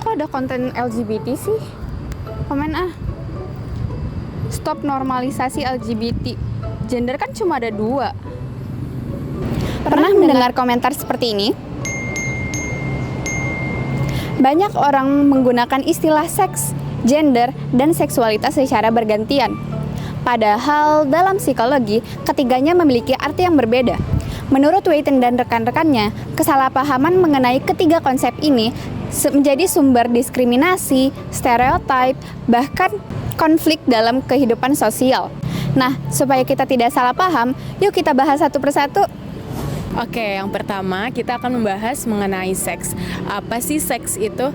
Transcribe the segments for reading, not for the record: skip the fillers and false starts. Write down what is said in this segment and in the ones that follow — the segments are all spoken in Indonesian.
Kok ada konten LGBT sih? Komen ah. Stop normalisasi LGBT. Gender kan cuma ada 2. Pernah mendengar komentar seperti ini? Banyak orang menggunakan istilah seks, gender, dan seksualitas secara bergantian. Padahal dalam psikologi, ketiganya memiliki arti yang berbeda. Menurut Wheaton dan rekan-rekannya, kesalahpahaman mengenai ketiga konsep ini menjadi sumber diskriminasi, stereotip, bahkan konflik dalam kehidupan sosial. Nah, supaya kita tidak salah paham, yuk kita bahas satu persatu. Oke, yang pertama kita akan membahas mengenai seks. Apa sih seks itu?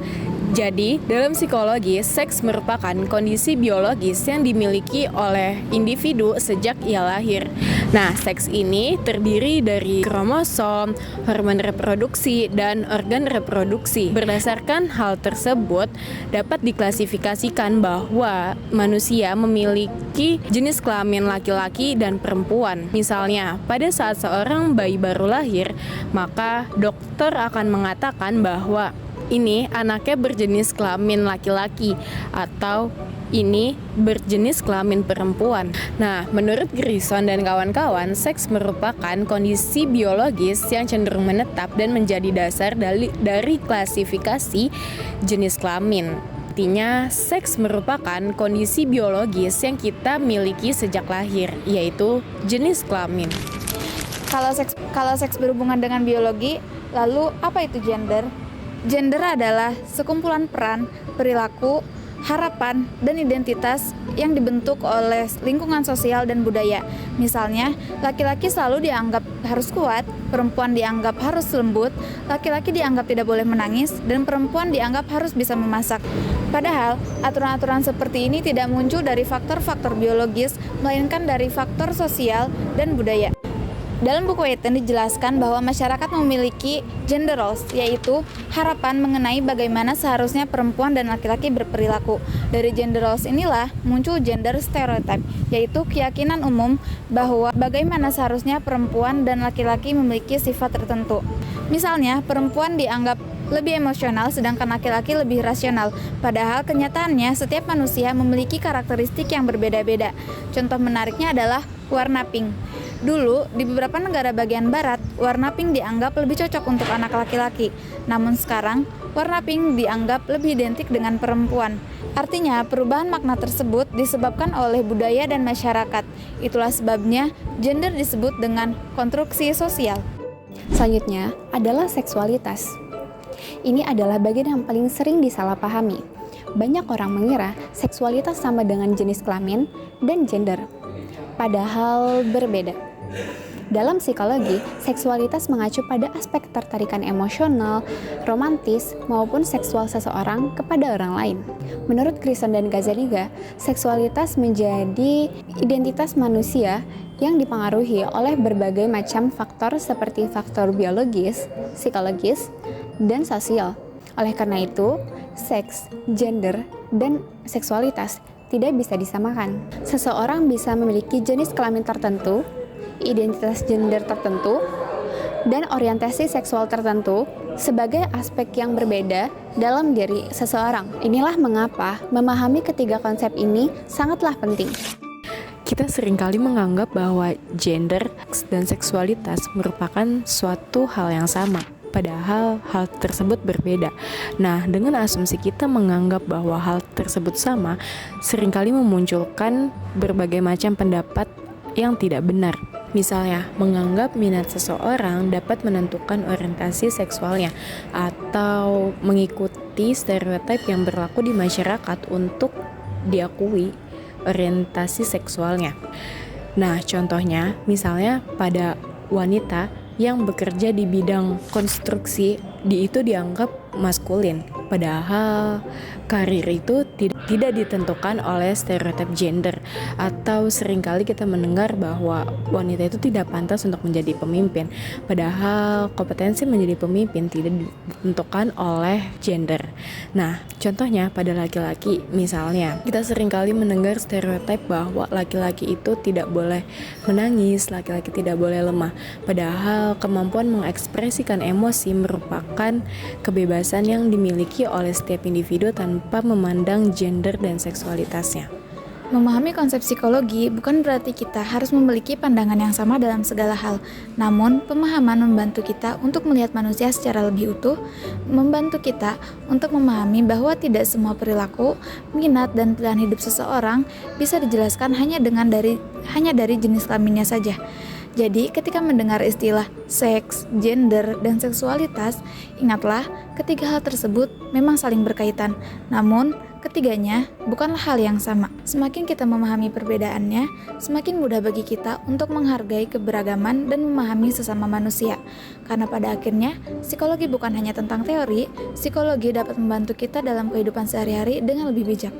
Jadi, dalam psikologi, seks merupakan kondisi biologis yang dimiliki oleh individu sejak ia lahir. Nah, seks ini terdiri dari kromosom, hormon reproduksi, dan organ reproduksi. Berdasarkan hal tersebut, dapat diklasifikasikan bahwa manusia memiliki jenis kelamin laki-laki dan perempuan. Misalnya, pada saat seorang bayi baru lahir, maka dokter akan mengatakan bahwa ini anaknya berjenis kelamin laki-laki atau ini berjenis kelamin perempuan. Nah, menurut Grison dan kawan-kawan, seks merupakan kondisi biologis yang cenderung menetap dan menjadi dasar dari klasifikasi jenis kelamin. Artinya, seks merupakan kondisi biologis yang kita miliki sejak lahir, yaitu jenis kelamin. Kalau seks berhubungan dengan biologi, lalu apa itu gender? Gender adalah sekumpulan peran, perilaku, harapan, dan identitas yang dibentuk oleh lingkungan sosial dan budaya. Misalnya, laki-laki selalu dianggap harus kuat, perempuan dianggap harus lembut, laki-laki dianggap tidak boleh menangis, dan perempuan dianggap harus bisa memasak. Padahal, aturan-aturan seperti ini tidak muncul dari faktor-faktor biologis, melainkan dari faktor sosial dan budaya. Dalam buku Wheaton dijelaskan bahwa masyarakat memiliki gender roles, yaitu harapan mengenai bagaimana seharusnya perempuan dan laki-laki berperilaku. Dari gender roles inilah muncul gender stereotype, yaitu keyakinan umum bahwa bagaimana seharusnya perempuan dan laki-laki memiliki sifat tertentu. Misalnya, perempuan dianggap lebih emosional sedangkan laki-laki lebih rasional. Padahal kenyataannya setiap manusia memiliki karakteristik yang berbeda-beda. Contoh menariknya adalah warna pink. Dulu, di beberapa negara bagian barat, warna pink dianggap lebih cocok untuk anak laki-laki. Namun sekarang, warna pink dianggap lebih identik dengan perempuan. Artinya, perubahan makna tersebut disebabkan oleh budaya dan masyarakat. Itulah sebabnya gender disebut dengan konstruksi sosial. Selanjutnya adalah seksualitas. Ini adalah bagian yang paling sering disalahpahami. Banyak orang mengira seksualitas sama dengan jenis kelamin dan gender. Padahal berbeda. Dalam psikologi, seksualitas mengacu pada aspek ketertarikan emosional, romantis, maupun seksual seseorang kepada orang lain. Menurut Grison dan Gazzaniga, seksualitas menjadi identitas manusia yang dipengaruhi oleh berbagai macam faktor seperti faktor biologis, psikologis, dan sosial. Oleh karena itu, seks, gender, dan seksualitas tidak bisa disamakan. Seseorang bisa memiliki jenis kelamin tertentu, identitas gender tertentu, dan orientasi seksual tertentu sebagai aspek yang berbeda dalam diri seseorang. Inilah mengapa memahami ketiga konsep ini sangatlah penting. Kita seringkali menganggap bahwa gender dan seksualitas merupakan suatu hal yang sama. Padahal hal tersebut berbeda. Nah, dengan asumsi kita menganggap bahwa hal tersebut sama, seringkali memunculkan berbagai macam pendapat yang tidak benar. Misalnya, menganggap minat seseorang dapat menentukan orientasi seksualnya atau mengikuti stereotip yang berlaku di masyarakat untuk diakui orientasi seksualnya. Nah, contohnya misalnya pada wanita yang bekerja di bidang konstruksi itu dianggap maskulin, padahal karir itu tidak ditentukan oleh stereotip gender. Atau seringkali kita mendengar bahwa wanita itu tidak pantas untuk menjadi pemimpin, padahal kompetensi menjadi pemimpin tidak ditentukan oleh gender. Nah, contohnya pada laki-laki, misalnya kita seringkali mendengar stereotip bahwa laki-laki itu tidak boleh menangis, laki-laki tidak boleh lemah, padahal kemampuan mengekspresikan emosi merupakan kebebasan yang dimiliki oleh setiap individu tanpa memandang gender dan seksualitasnya. Memahami konsep psikologi bukan berarti kita harus memiliki pandangan yang sama dalam segala hal. Namun, pemahaman membantu kita untuk melihat manusia secara lebih utuh, membantu kita untuk memahami bahwa tidak semua perilaku, minat, dan pilihan hidup seseorang bisa dijelaskan hanya dari jenis kelaminnya saja. Jadi, ketika mendengar istilah seks, gender, dan seksualitas, ingatlah ketiga hal tersebut memang saling berkaitan. Namun, ketiganya bukanlah hal yang sama. Semakin kita memahami perbedaannya, semakin mudah bagi kita untuk menghargai keberagaman dan memahami sesama manusia. Karena pada akhirnya, psikologi bukan hanya tentang teori, psikologi dapat membantu kita dalam kehidupan sehari-hari dengan lebih bijak.